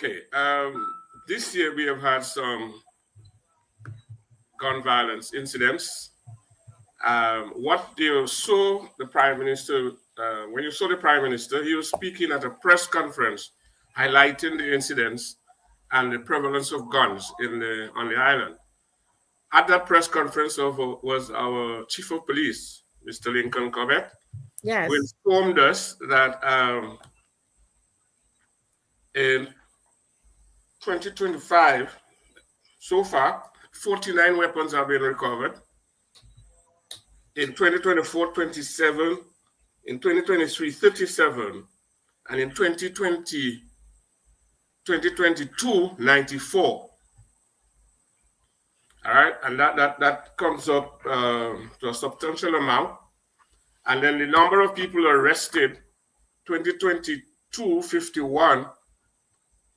Okay. This year we have had some gun violence incidents. What you saw the Prime Minister, when you saw the Prime Minister, he was speaking at a press conference highlighting the incidents and the prevalence of guns on the island. At that press conference was our Chief of Police, Mr. Lincoln Corbett, who Yes. informed us that in 2025, so far, 49 weapons have been recovered. In 2024, 27. In 2023, 37. And in 2022, 94. All right, and that comes up to a substantial amount. And then the number of people arrested, 2022, 51,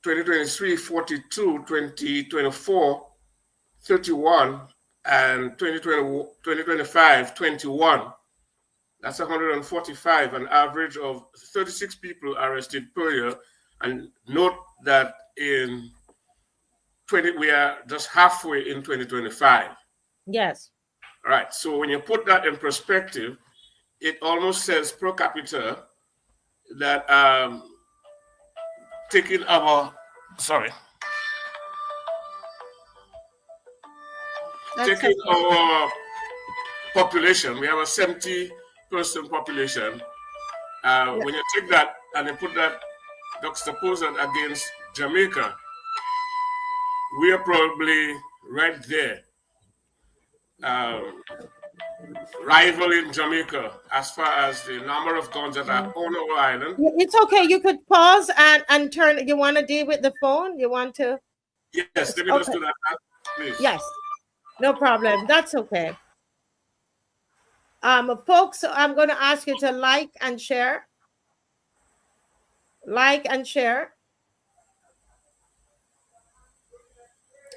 2023, 42, 2024, 31, and 2025, 21. That's 145, an average of 36 people arrested per year. And note that we are just halfway in 2025. Yes. All right. So when you put that in perspective, it almost says per capita that taking our population, we have a 70-person population. When you take that and you put that, juxtapose that against Jamaica, we are probably right there, rivaling Jamaica as far as the number of guns that are on our island. It's okay. You could pause and turn. You want to deal with the phone? You want to? Yes, let me just do that, please. Yes, no problem. That's okay. Folks, I'm going to ask you to like and share. Like and share.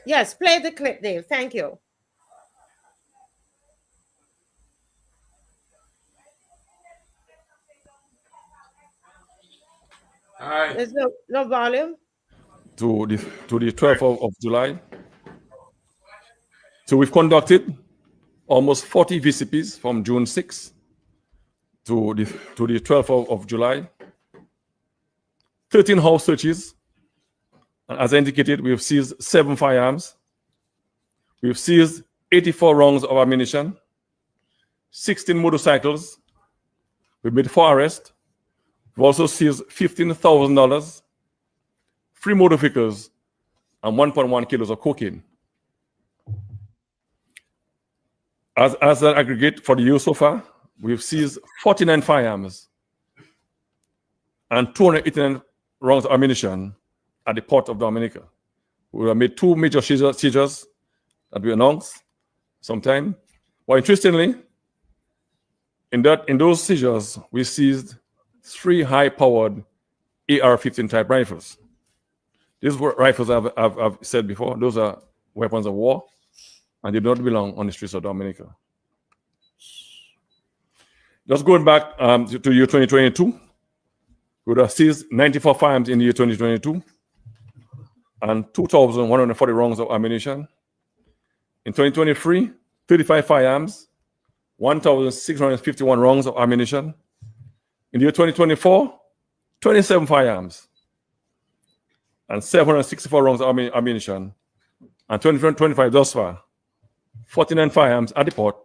Yes, play the clip, Dave. Thank you. Hi. There's no volume. To the 12th of July. So we've conducted almost 40 VCPs from June 6th to the 12th of July. 13 house searches. And as I indicated, we have seized 7 firearms. We've seized 84 rounds of ammunition, 16 motorcycles. We've made 4 arrests. We've also seized $15,000, 3 motor vehicles, and 1.1 kilos of cocaine. As an aggregate for the year so far, we've seized 49 firearms and 289 rounds of ammunition at the port of Dominica. We have made 2 major seizures that we announced sometime. Well, interestingly, in those seizures, we seized 3 high-powered AR-15 type rifles. These rifles, I've said before, those are weapons of war, and they do not belong on the streets of Dominica. Just going back to year 2022, we would have seized 94 firearms in the year 2022 and 2,140 rounds of ammunition. In 2023, 35 firearms, 1,651 rounds of ammunition. In the year 2024, 27 firearms and 764 rounds of ammunition. And 2025 thus far, 49 firearms at the port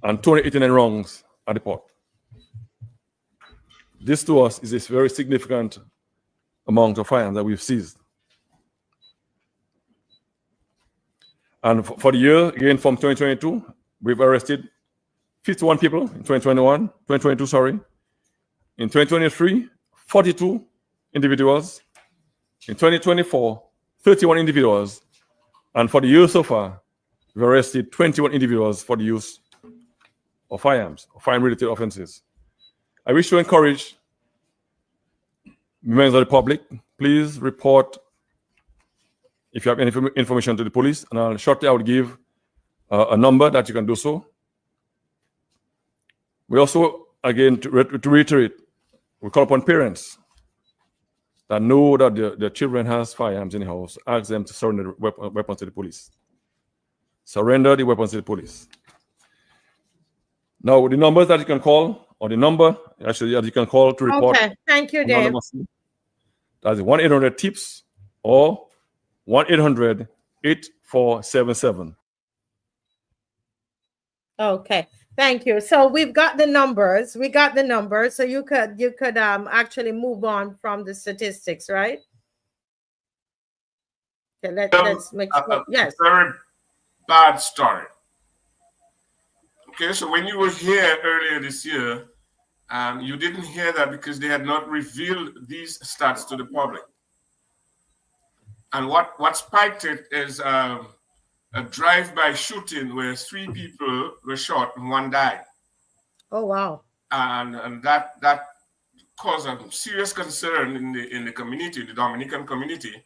and 289 rounds at the port. This to us is a very significant amount of firearms that we've seized. And for the year, again from 2022, we've arrested 51 people in 2022, sorry. In 2023, 42 individuals. In 2024, 31 individuals. And for the year so far, we've arrested 21 individuals for the use of firearms, or firearm-related offenses. I wish to encourage members of the public, please report if you have any information to the police, and shortly I will give a number that you can do so. We also, again, to reiterate, we call upon parents that know that the children has firearms in the house, ask them to surrender the weapons to the police. Surrender the weapons to the police. Now, the numbers that you can call, or the number actually that you can call to report. Okay, thank you, Dave. That's 1-800-TIPS or 1-800-8477. Okay, thank you. So we've got the numbers. We got the numbers. So you could actually move on from the statistics, right? Okay, let's make sure. Yes. Very bad story. Okay, so when you were here earlier this year, you didn't hear that because they had not revealed these stats to the public. And what spiked it is a drive-by shooting where 3 people were shot and 1 died. Oh wow! And that caused a serious concern in the community, the Dominican community,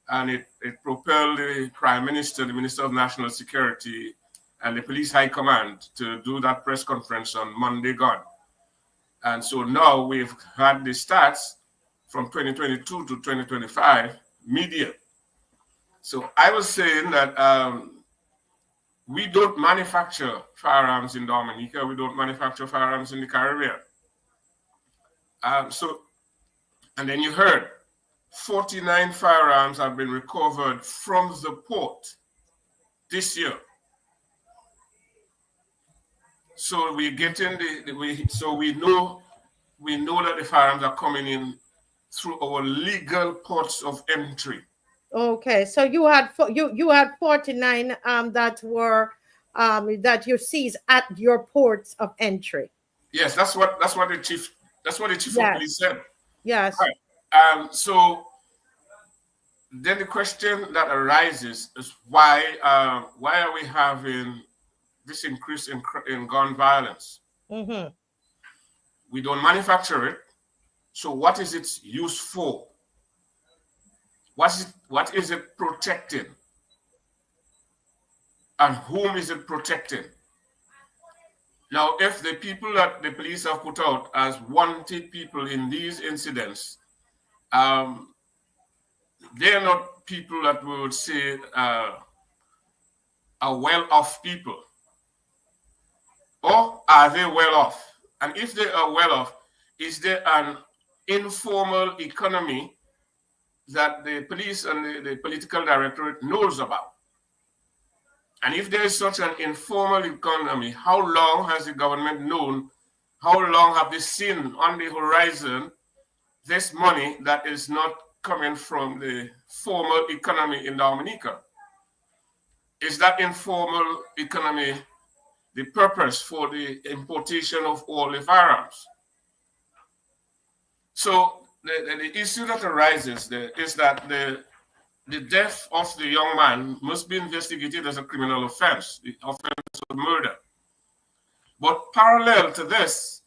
and it propelled the Prime Minister, the Minister of National Security, and the Police High Command to do that press conference on Monday gone. And so now we've had the stats from 2022 to 2025 media. So I was saying that we don't manufacture firearms in Dominica. We don't manufacture firearms in the Caribbean. And then you heard 49 firearms have been recovered from the port this year. So we get in we know that the firearms are coming in through our legal ports of entry. Okay, so you had 49 that were that you seized at your ports of entry. Yes, that's what the chief of police said. Yes. Right. So then the question that arises is why are we having this increase in gun violence? Mm-hmm. We don't manufacture it. So what is its use for? What is it protecting? And whom is it protecting? Now, if the people that the police have put out as wanted people in these incidents, they're not people that we would say are well-off people. Or are they well-off? And if they are well-off, is there an informal economy that the police and the political directorate knows about? And if there is such an informal economy, how long has the government known, how long have they seen on the horizon this money that is not coming from the formal economy in Dominica? Is that informal economy the purpose for the importation of all the firearms? So the issue that arises there is that the death of the young man must be investigated as a criminal offense, the offense of murder. But parallel to this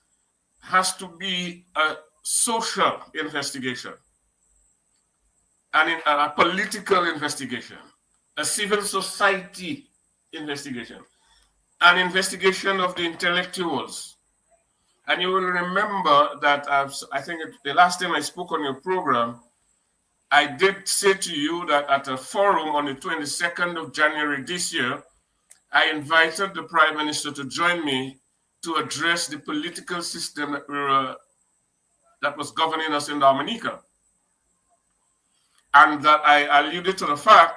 has to be a social investigation, and a political investigation, a civil society investigation, an investigation of the intellectuals. And you will remember that I think the last time I spoke on your program, I did say to you that at a forum on the 22nd of January this year, I invited the Prime Minister to join me to address the political system that was governing us in Dominica. And that I alluded to the fact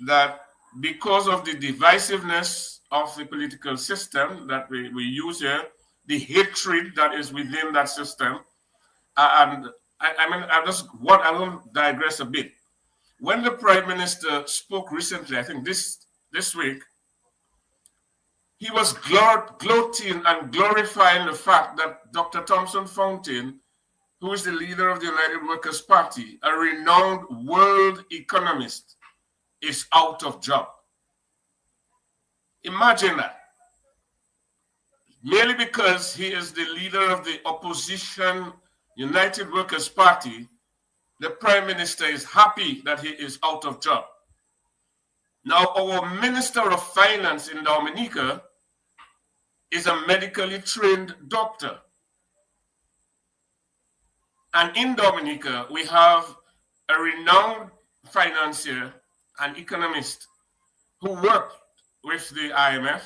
that because of the divisiveness of the political system that we use here, the hatred that is within that system, and I will digress a bit. When the Prime Minister spoke recently, I think this week, he was gloating and glorifying the fact that Dr. Thompson Fountain, who is the leader of the United Workers' Party, a renowned world economist, is out of job. Imagine that. Merely because he is the leader of the opposition United Workers' Party, the Prime Minister is happy that he is out of job. Now, our Minister of Finance in Dominica is a medically trained doctor. And in Dominica, we have a renowned financier and economist who worked with the IMF,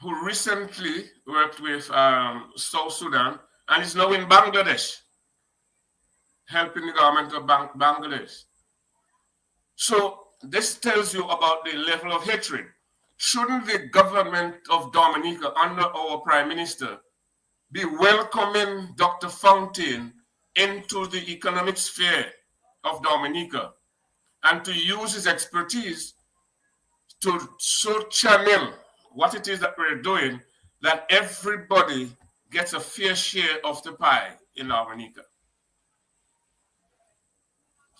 who recently worked with South Sudan, and is now in Bangladesh, helping the government of Bangladesh. So this tells you about the level of hatred. Shouldn't the government of Dominica, under our Prime Minister, be welcoming Dr. Fountain into the economic sphere of Dominica and to use his expertise to so channel what it is that we're doing, that everybody gets a fair share of the pie in Dominica?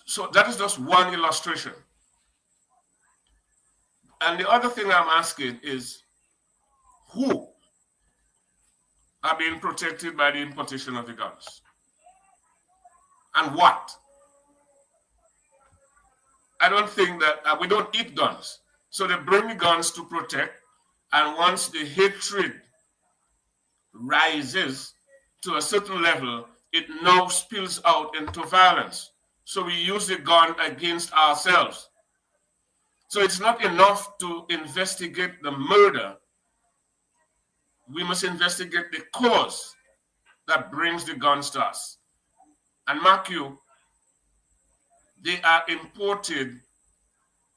So that is just one illustration. And the other thing I'm asking is, who are being protected by the importation of the guns? And what? I don't think that we don't eat guns. So they bring the guns to protect. And once the hatred rises to a certain level, it now spills out into violence. So we use the gun against ourselves. So it's not enough to investigate the murder. We must investigate the cause that brings the guns to us. And mark you, they are imported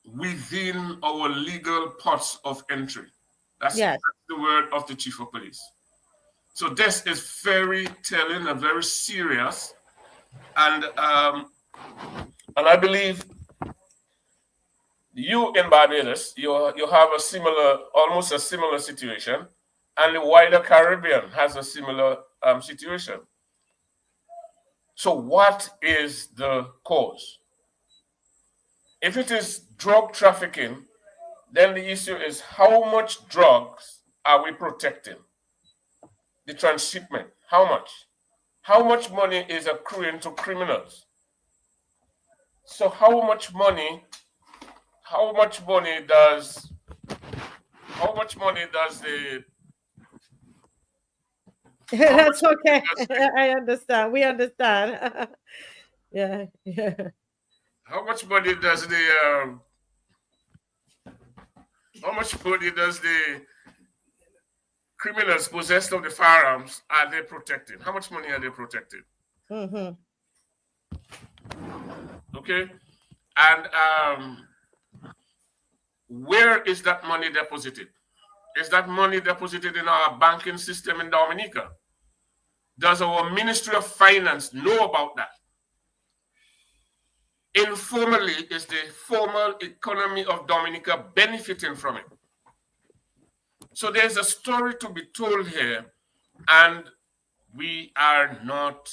within our legal ports of entry. That's the word of the chief of police. So this is very telling and very serious. And I believe you in Barbados, you have a similar, almost a similar situation, and the wider Caribbean has a similar situation. So what is the cause? If it is drug trafficking, then the issue is how much drugs are we protecting? The transshipment, how much? How much money is accruing to criminals? So how much money does the That's okay. I understand. We understand. Yeah. how much money does the criminals possessed of the firearms are they protecting? How much money are they protecting? Mm-hmm. Okay, and where is that money deposited? Is that money deposited in our banking system in Dominica? Does our Ministry of Finance know about that? Informally, is the formal economy of Dominica benefiting from it? So there's a story to be told here, and we are not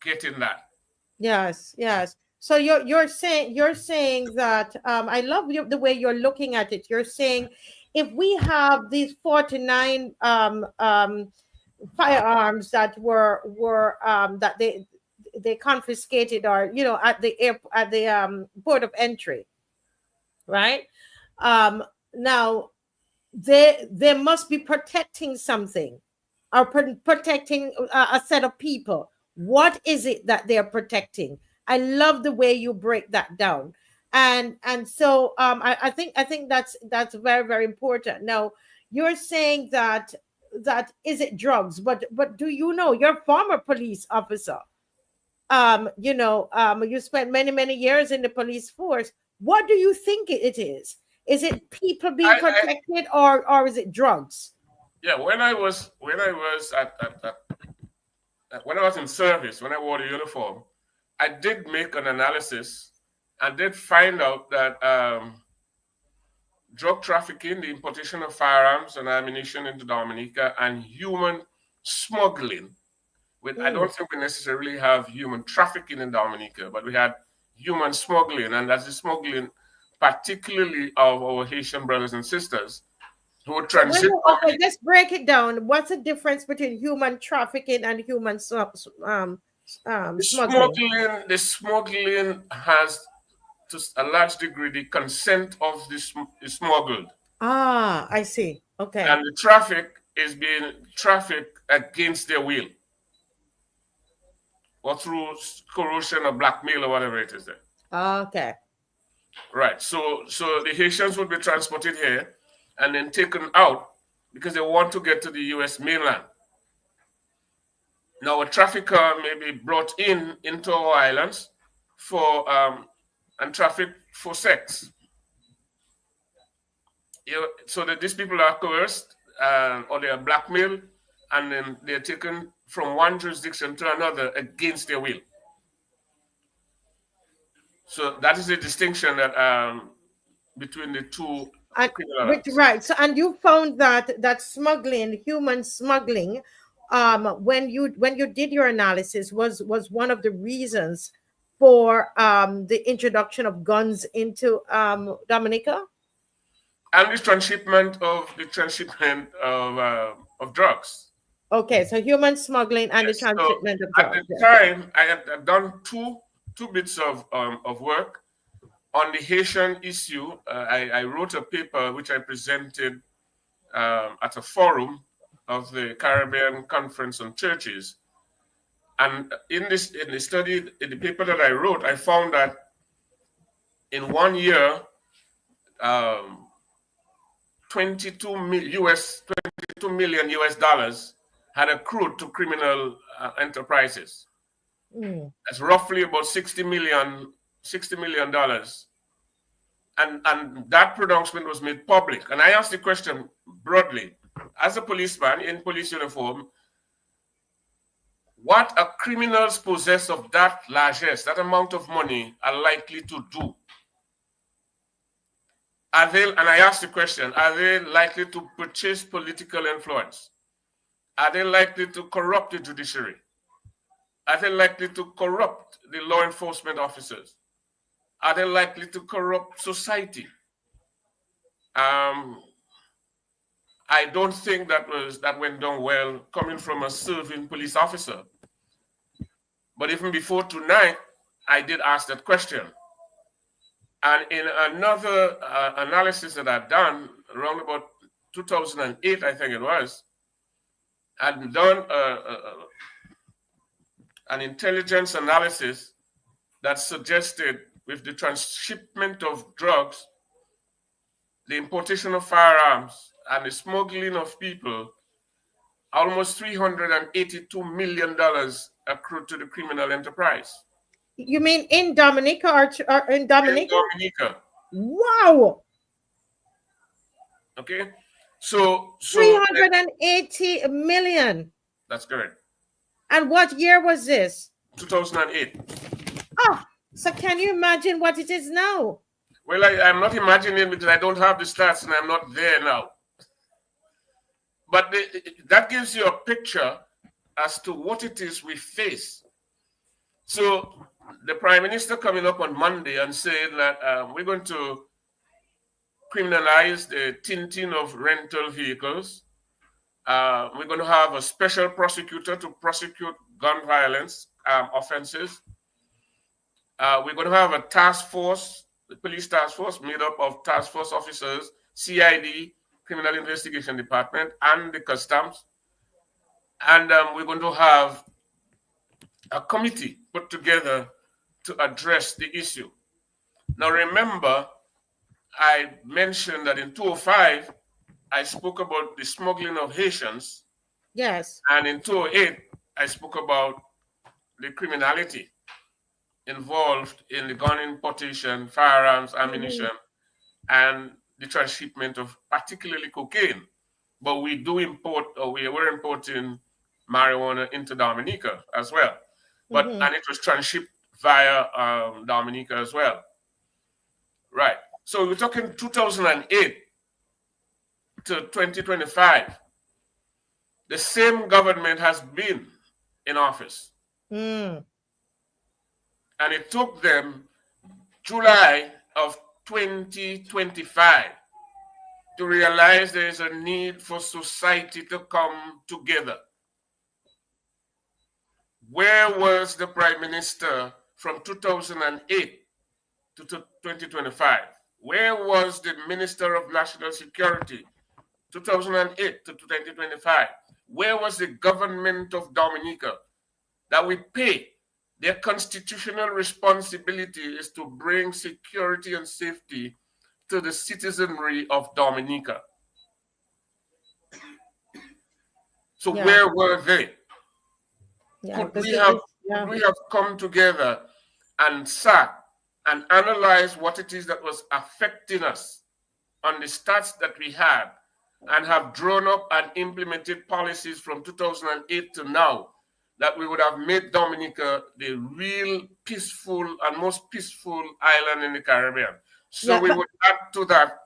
getting that. Yes, yes. So you're saying that I love the way you're looking at it. You're saying if we have these 49 firearms that were that they confiscated, or at the port of entry, right? Now they must be protecting something, or protecting a set of people. What is it that they're protecting? I love the way you break that down. And so I think that's very, very important. Now you're saying that is it drugs, but do you know, you're a former police officer, you spent many years in the police force. What do you think it is? Is it people being protected, or is it drugs? Yeah, when I was in service, when I wore the uniform, I did make an analysis and did find out that drug trafficking, the importation of firearms and ammunition into Dominica, and human smuggling. I don't think we necessarily have human trafficking in Dominica, but we had human smuggling, and that's the smuggling particularly of our Haitian brothers and sisters who would transit. Okay, let's break it down. What's the difference between human trafficking and human smuggling? The smuggling has, to a large degree, the consent of the smuggled. Ah, I see. Okay. And the traffic is being trafficked against their will. or through coercion or blackmail or whatever it is there. Okay. Right. So the Haitians would be transported here and then taken out because they want to get to the U.S. mainland. Now, a trafficker may be brought into our islands for and trafficked for sex. So that these people are coerced or they are blackmailed, and then they're taken from one jurisdiction to another against their will. So that is the distinction that between the two And criminal acts. right. So, and you found that smuggling, human smuggling, when you did your analysis, was one of the reasons for the introduction of guns into Dominica. And the transshipment of drugs. Okay, so human smuggling and the Yes. So transshipment of at the drugs. time, I had done two bits of work on the Haitian issue. I wrote a paper which I presented at a forum of the Caribbean Conference on Churches. And in the study, in the paper that I wrote, I found that in 1 year, 22 million US dollars had accrued to criminal enterprises. That's roughly about $60 million dollars. And that pronouncement was made public. And I asked the question broadly, as a policeman in police uniform, what are criminals possessed of that largesse, that amount of money, are likely to do? And I asked the question, are they likely to purchase political influence? Are they likely to corrupt the judiciary? Are they likely to corrupt the law enforcement officers? Are they likely to corrupt society? I don't think that went down well coming from a serving police officer. But even before tonight, I did ask that question. And in another analysis that I've done around about 2008, I think it was, I'd done an intelligence analysis that suggested with the transshipment of drugs, the importation of firearms, and the smuggling of people, almost $382 million accrued to the criminal enterprise. You mean in Dominica or in Dominica? In Dominica. Wow. Okay. So 380 million. That's correct. And what year was this? 2008. Oh, so can you imagine what it is now? Well, I'm not imagining because I don't have the stats and I'm not there now. But that gives you a picture as to what it is we face. So the Prime Minister coming up on Monday and saying that we're going to criminalize the tinting of rental vehicles. We're going to have a special prosecutor to prosecute gun violence offenses. We're going to have a task force, the police task force, made up of task force officers, CID, Criminal Investigation Department, and the Customs. And we're going to have a committee put together to address the issue. Now, remember, I mentioned that in 2005, I spoke about the smuggling of Haitians. Yes. And in 2008, I spoke about the criminality involved in the gun importation, firearms, ammunition, and the transshipment of particularly cocaine. But we do import, or we were importing marijuana into Dominica as well. But and it was transshipped via Dominica as well. Right. So we're talking 2008 to 2025. The same government has been in office. And it took them July of 2025 to realize there is a need for society to come together. Where was the Prime Minister from 2008 to 2025? Where was the Minister of National Security 2008 to 2025? Where was the government of Dominica that we pay Their constitutional responsibility is to bring security and safety to the citizenry of Dominica. So Yeah. where were they? Yeah. Could Because we have yeah. could we have come together and sat and analyzed what it is that was affecting us on the stats that we had, and have drawn up and implemented policies from 2008 to now that we would have made Dominica the real peaceful and most peaceful island in the Caribbean. So Yeah. we But would add to that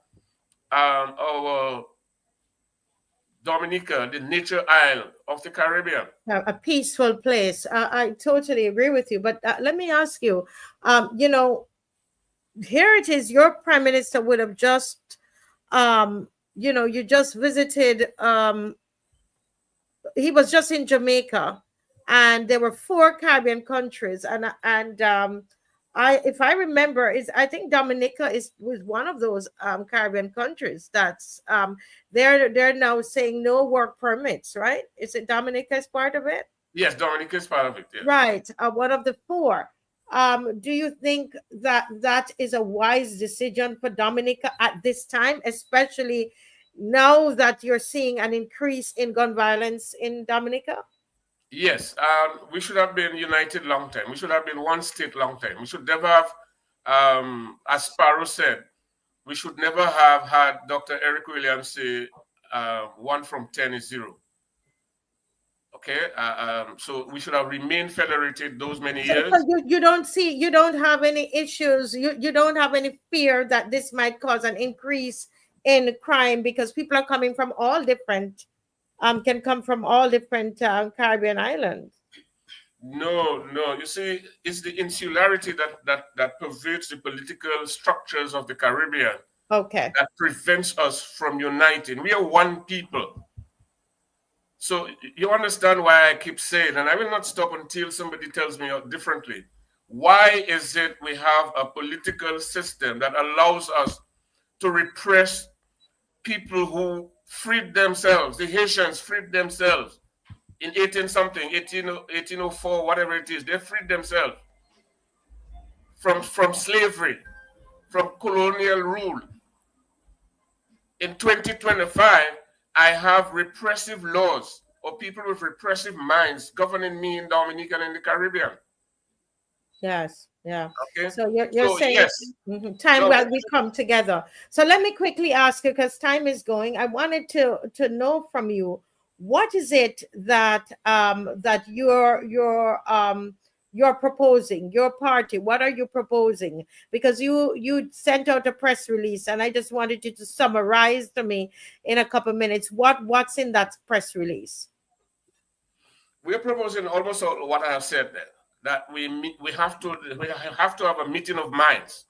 our Dominica, the nature isle of the Caribbean. a peaceful place. I totally agree with you. But let me ask you, here it is, your prime minister would have just, you just visited, he was just in Jamaica, and there were four Caribbean countries, and if I remember, is I think Dominica was one of those Caribbean countries that's they're now saying no work permits, right? Is it Dominica is part of it? Yes, Dominica is part of it. Yes. Right, one of the four. Do you think that that is a wise decision for Dominica at this time, especially now that you're seeing an increase in gun violence in Dominica? Yes, we should have been united long time. We should have been one state long time. We should never have, as Sparrow said, we should never have had Dr. Eric Williams say 1 from 10 is 0. Okay, so we should have remained federated those many years. So you don't have any issues, you don't have any fear that this might cause an increase in crime because people are coming from all different, can come from all different Caribbean islands. No, no. You see, it's the insularity that pervades the political structures of the Caribbean Okay. that prevents us from uniting. We are one people. So you understand why I keep saying, and I will not stop until somebody tells me differently. Why is it we have a political system that allows us to repress people who freed themselves? The Haitians freed themselves in 18 something, 1804, whatever it is. They freed themselves from slavery, from colonial rule. In 2025, I have repressive laws or people with repressive minds governing me in Dominica and in the Caribbean. Yes, yeah. Okay. So you're So saying yes. time So, well we come together. So let me quickly ask you, because time is going. I wanted to know from you, what is it that that you're proposing, your party, what are you proposing? Because you sent out a press release, and I just wanted you to summarize to me in a couple minutes what's in that press release. we're proposing almost all what I have said there. That we have to have a meeting of minds.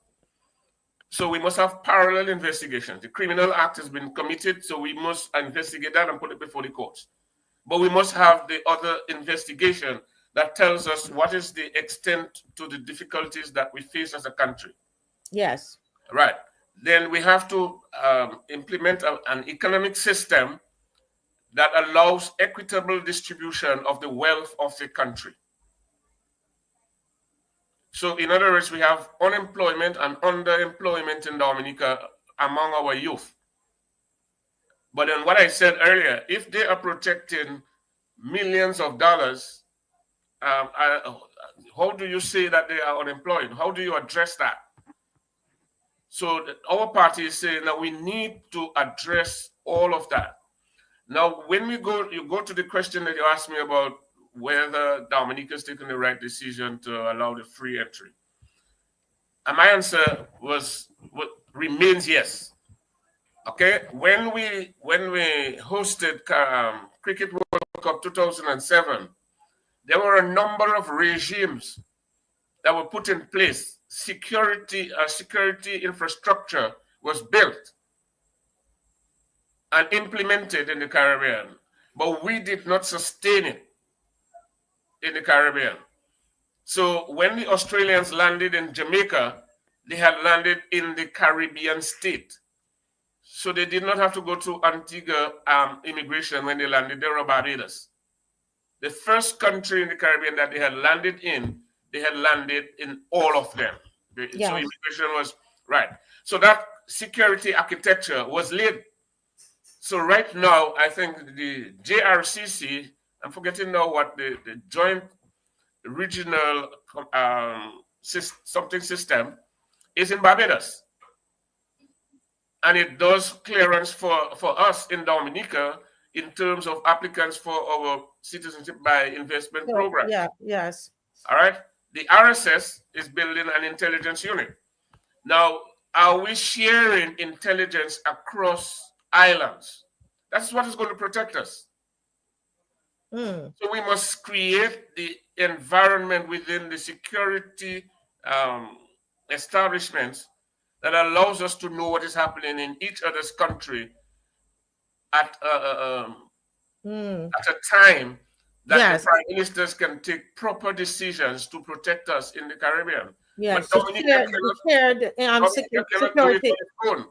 So we must have parallel investigations. The criminal act has been committed, so we must investigate that and put it before the courts. But we must have the other investigation that tells us what is the extent to the difficulties that we face as a country. Yes. Right. Then we have to implement an economic system that allows equitable distribution of the wealth of the country. So, in other words, we have unemployment and underemployment in Dominica among our youth. But then, what I said earlier, if they are protecting millions of dollars, how do you say that they are unemployed? How do you address that? So, our party is saying that we need to address all of that. Now, when you go to the question that you asked me about whether Dominica is taking the right decision to allow the free entry. And my answer remains yes. Okay, when we hosted Cricket World Cup 2007, there were a number of regimes that were put in place. Security infrastructure was built and implemented in the Caribbean, but we did not sustain it in the Caribbean. So when the Australians landed in Jamaica, they had landed in the Caribbean state. So they did not have to go to Antigua immigration when they landed. They were Barbados. The first country in the Caribbean that they had landed in, they had landed in all of them. So Yes. immigration was right. So that security architecture was laid. So right now, I think the JRCC, I'm forgetting now what the Joint Regional something system is in Barbados. And it does clearance for us in Dominica in terms of applicants for our citizenship by investment So, program. yeah, yes. All right. The RSS is building an intelligence unit. Now, are we sharing intelligence across islands? That's what is going to protect us. Mm. So we must create the environment within the security establishments that allows us to know what is happening in each other's country at Mm. at a time that the Yes. prime ministers can take proper decisions to protect us in the Caribbean. But Yes. To share the shared Dominica cannot do it security. on its own.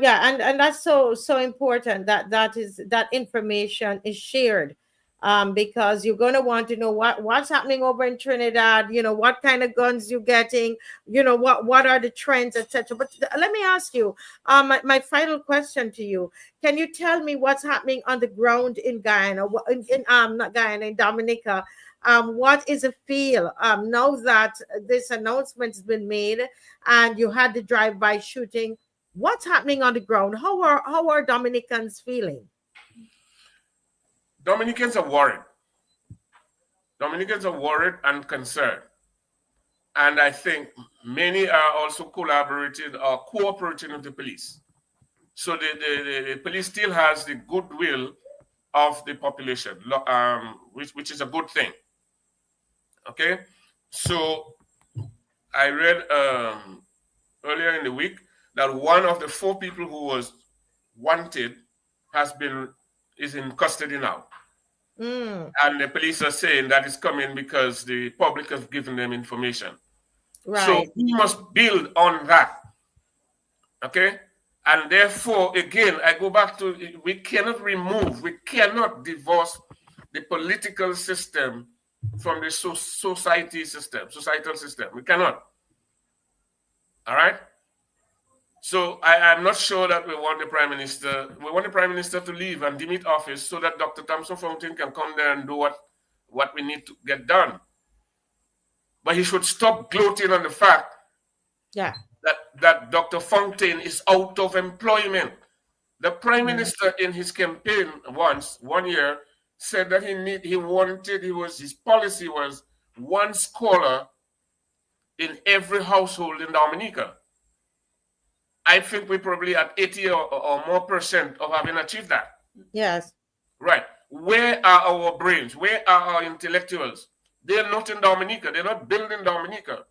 Yeah, and that's so important that that information is shared, because you're going to want to know what's happening over in Trinidad. You know what kind of guns you're getting. You know what are the trends, etc. But let me ask you, my final question to you: can you tell me what's happening on the ground in Guyana, in not Guyana, in Dominica? What is a feel now that this announcement's been made and you had the drive-by shooting? What's happening on the ground? How are Dominicans feeling? Dominicans are worried. Dominicans are worried and concerned. And I think many are also collaborating or cooperating with the police. So the police still has the goodwill of the population, which is a good thing. Okay? So I read earlier in the week that one of the 4 people who was wanted is in custody now. Mm, And the police are saying that is coming because the public has given them information. So right. we must build on that. Okay? And therefore, again, I go back to we cannot divorce the political system from the societal system. We cannot. All right? So I am not sure that we want the prime minister. We want the prime minister to leave and demit office so that Dr. Thompson Fountain can come there and do what we need to get done. But he should stop gloating on the fact Yeah. that Dr. Fountain is out of employment. The prime Mm, minister in his campaign one year, said that his policy was one scholar in every household in Dominica. I think we're probably at 80 or more percent of having achieved that. yes. Right. Where are our brains? Where are our intellectuals? They're not in Dominica. They're not building Dominica.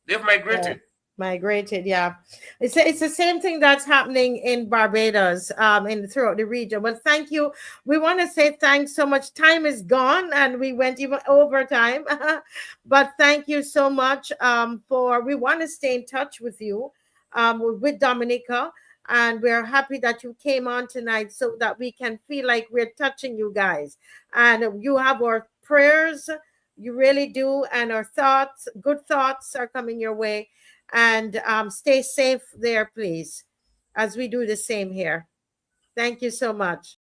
They've Yeah. migrated. Migrated, yeah. It's the same thing that's happening in Barbados, in throughout the region. Well, thank you. We want to say thanks so much. Time is gone, and we went even over time. But thank you so much. For we want to stay in touch with you, with Dominica, and we're happy that you came on tonight so that we can feel like we're touching you guys, and you have our prayers. You really do, and our thoughts, good thoughts, are coming your way. And stay safe there, please, as we do the same here. Thank you so much.